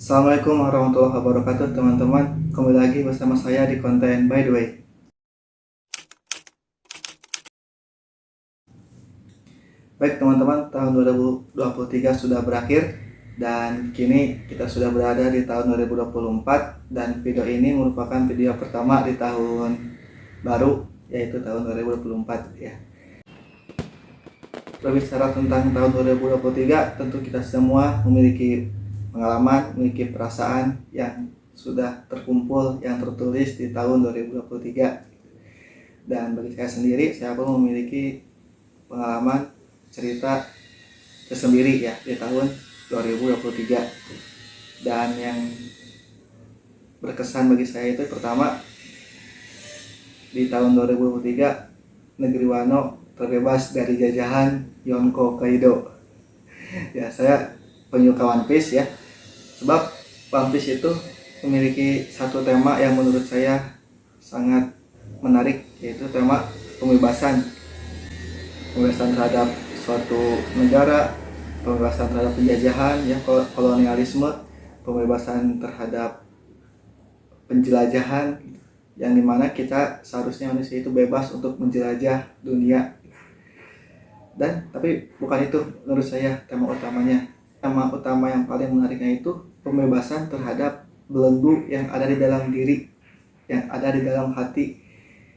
Assalamualaikum warahmatullahi wabarakatuh teman-teman. Kembali lagi bersama saya di konten By The Way. Baik teman-teman, tahun 2023 sudah berakhir dan kini kita sudah berada di tahun 2024 dan video ini merupakan video pertama di tahun baru, yaitu tahun 2024 ya. Berbicara tentang tahun 2023, tentu kita semua memiliki pengalaman, memiliki perasaan yang sudah terkumpul, yang tertulis di tahun 2023. Dan bagi saya sendiri, saya pun memiliki pengalaman cerita tersendiri ya di tahun 2023. Dan yang berkesan bagi saya itu pertama, di tahun 2023 negeri Wano terbebas dari jajahan Yonko Kaido. Ya, saya penyuka One Piece ya. Sebab One Piece itu memiliki satu tema yang menurut saya sangat menarik, yaitu tema pembebasan. Pembebasan terhadap suatu negara, pembebasan terhadap penjajahan ya, kolonialisme, pembebasan terhadap penjelajahan, yang dimana kita seharusnya manusia itu bebas untuk menjelajah dunia. Dan tapi bukan itu menurut saya tema utamanya. Tema utama yang paling menariknya itu pembebasan terhadap belenggu yang ada di dalam diri, yang ada di dalam hati.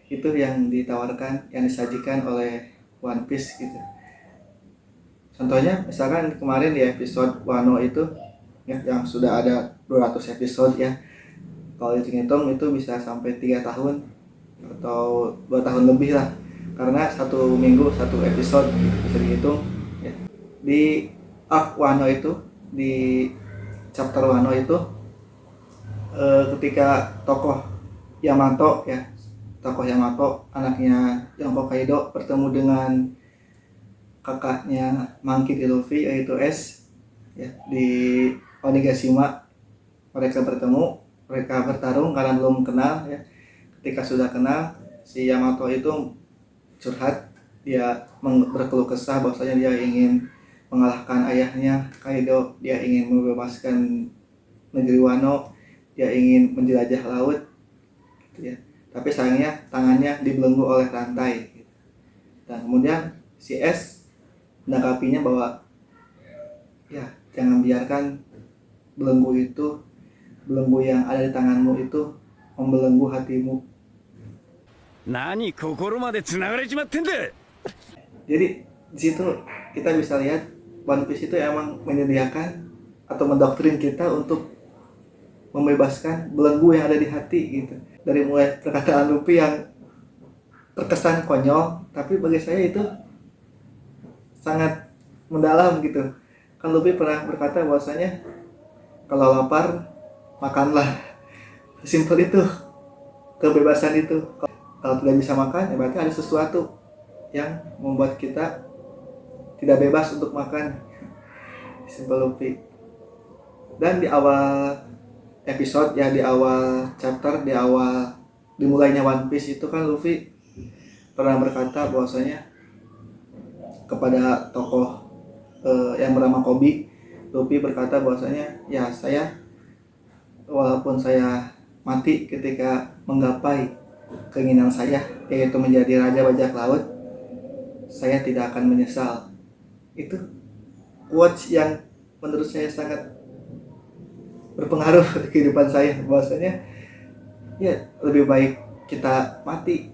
Itu yang ditawarkan, yang disajikan oleh One Piece gitu. Contohnya misalkan kemarin di episode Wano itu ya, yang sudah ada 200 episode ya. Kalau dihitung itu bisa sampai 3 tahun atau 2 tahun lebih lah, karena satu minggu satu episode gitu, bisa dihitung ya. Di arc Wano itu, di chapter Wano itu, ketika tokoh Yamato anaknya Yonko Kaido bertemu dengan kakaknya Monkey D. Luffy yaitu S ya, di Onigashima. Mereka bertarung karena belum kenal ya. Ketika sudah kenal, si Yamato itu curhat, dia berkeluh kesah bahwasanya dia ingin mengalahkan ayahnya Kaido, dia ingin membebaskan negeri Wano, dia ingin menjelajah laut gitu ya. Tapi sayangnya tangannya dibelenggu oleh rantai gitu. Dan kemudian si S menanggapinya bahwa ya, jangan biarkan belenggu yang ada di tanganmu itu membelenggu hatimu. 何心まで繋がれちまってんだ。 Jadi di situ kita bisa lihat One Piece itu emang menyediakan atau mendoktrin kita untuk membebaskan belenggu yang ada di hati gitu. Dari mulai perkataan Luffy yang terkesan konyol, tapi bagi saya itu sangat mendalam gitu. Kan Luffy pernah berkata bahwasanya kalau lapar makanlah. Simpel itu kebebasan itu. Kalau tidak bisa makan, ya berarti ada sesuatu yang membuat kita tidak bebas untuk makan. Simpel Luffy. Dan di awal episode ya, di awal chapter, di awal dimulainya One Piece itu kan Luffy pernah berkata bahwasanya kepada tokoh yang bernama Kobe. Luffy berkata bahwasanya ya, saya walaupun saya mati ketika menggapai keinginan saya, yaitu menjadi raja bajak laut, saya tidak akan menyesal. Itu quotes yang menurut saya sangat berpengaruh di kehidupan saya, bahwasanya ya, lebih baik kita mati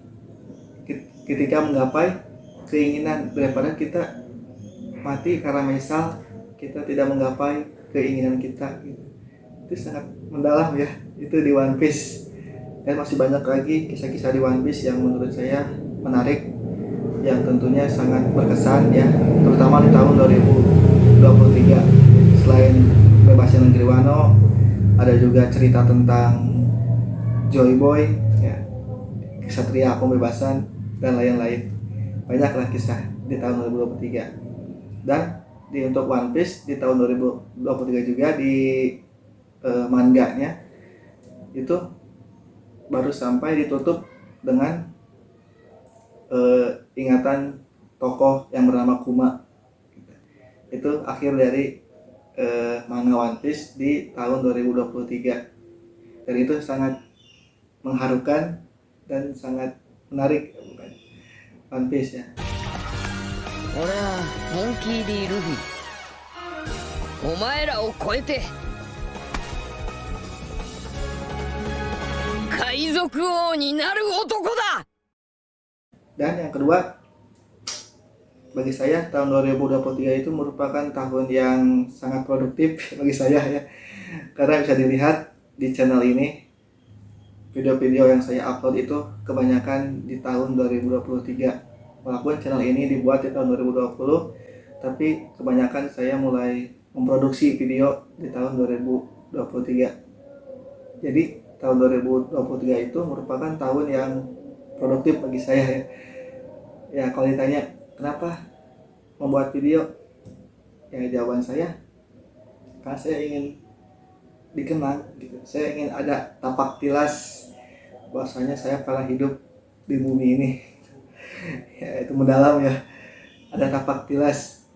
ketika menggapai keinginan daripada kita mati karena menyesal kita tidak menggapai keinginan kita gitu. Itu sangat mendalam ya, itu di One Piece. Dan masih banyak lagi kisah-kisah di One Piece yang menurut saya menarik, yang tentunya sangat berkesan ya, terutama di tahun 2023. Selain bebasnya negeri Wano, ada juga cerita tentang Joy Boy ya, Kesatria Pembebasan, dan lain-lain. Banyaklah kisah di tahun 2023. Dan untuk One Piece di tahun 2023 juga di manganya itu baru sampai ditutup dengan ingatan tokoh yang bernama Kuma. Itu akhir dari manga One Piece di tahun 2023, dan itu sangat mengharukan dan sangat menarik, bukan One Piece ya. 俺はモンキー D ルフィ、お前らを超えて海賊王になる男だ。 Dan yang kedua, bagi saya tahun 2023 itu merupakan tahun yang sangat produktif bagi saya ya, karena bisa dilihat di channel ini video-video yang saya upload itu kebanyakan di tahun 2023. Walaupun channel ini dibuat di tahun 2020, tapi kebanyakan saya mulai memproduksi video di tahun 2023. Jadi tahun 2023 itu merupakan tahun yang produktif bagi saya ya. Ya, kalau ditanya kenapa membuat video, ya jawaban saya karena saya ingin dikenang gitu. Saya ingin ada tapak tilas bahwasanya saya pernah hidup di bumi ini. Ya, itu mendalam ya. Ada tapak tilas.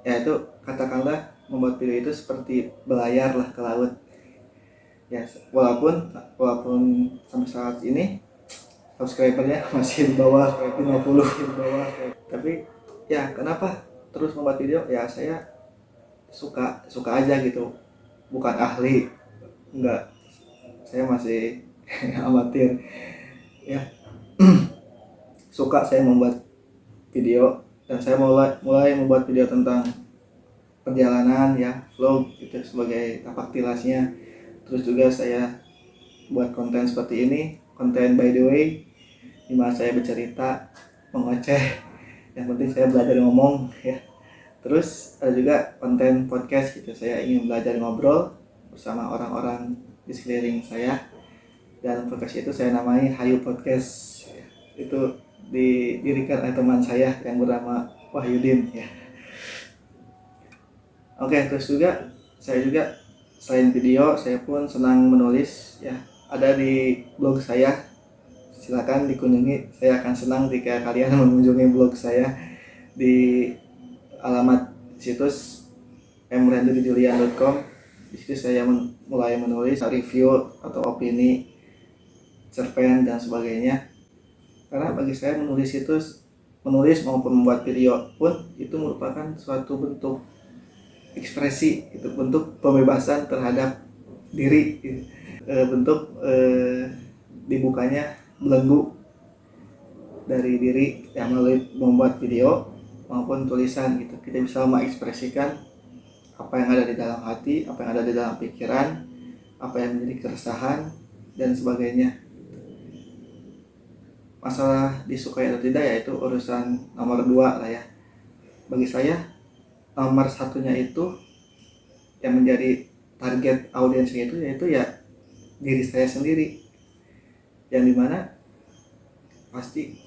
Ya, itu katakanlah membuat video itu seperti belayar lah ke laut. Ya, walaupun sampai saat ini subscribernya masih di bawah 50 di bawah. Tapi ya kenapa terus membuat video? Ya saya suka aja gitu. Bukan ahli. Enggak. Saya masih amatir. Ya. Suka saya membuat video, dan saya mulai membuat video tentang perjalanan ya, vlog gitu sebagai tapak tilasnya. Terus juga saya buat konten seperti ini, konten by the way, dimana saya bercerita, mengoceh, yang penting saya belajar ngomong ya. Terus ada juga konten podcast gitu, saya ingin belajar ngobrol bersama orang-orang di sekeliling saya, dan podcast itu saya namai Hayu Podcast ya. Itu didirikan oleh teman saya yang bernama Wahyudin ya. Oke, terus juga saya juga selain video, saya pun senang menulis ya. Ada di blog saya, silakan dikunjungi. Saya akan senang jika kalian mengunjungi blog saya di alamat situs mrendrijulian.com. Di situ saya mulai menulis review atau opini, cerpen dan sebagainya. Karena bagi saya menulis maupun membuat video pun itu merupakan suatu bentuk ekspresi, itu bentuk pembebasan terhadap diri, bentuk dibukanya belenggu dari diri yang melalui membuat video maupun tulisan gitu. Kita bisa mengekspresikan apa yang ada di dalam hati, apa yang ada di dalam pikiran, apa yang menjadi keresahan dan sebagainya. Masalah disukai atau tidak ya itu urusan nomor 2 lah ya. Bagi saya nomor satunya itu yang menjadi target audiensnya itu yaitu ya diri saya sendiri, yang dimana pasti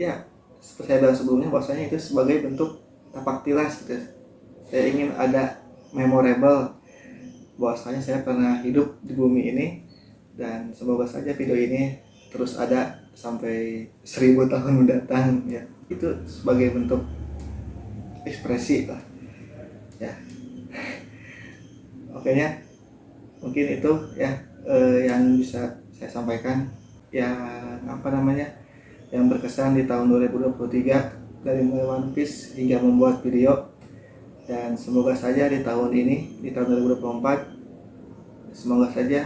ya seperti saya bilang sebelumnya bahwasanya itu sebagai bentuk tapak tilas gitu. Saya ingin ada memorable bahwasanya saya pernah hidup di bumi ini, dan semoga saja video ini terus ada sampai 1000 tahun mendatang ya. Itu sebagai bentuk ekspresi lah ya. Oke ya, mungkin itu ya yang bisa saya sampaikan yang yang berkesan di tahun 2023 dari mulai One Piece hingga membuat video. Dan semoga saja di tahun ini, di tahun 2024, semoga saja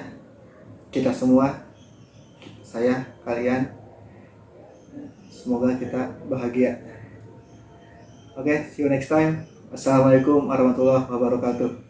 kita semua, saya, kalian, semoga kita bahagia. Oke, see you next time. Assalamualaikum warahmatullahi wabarakatuh.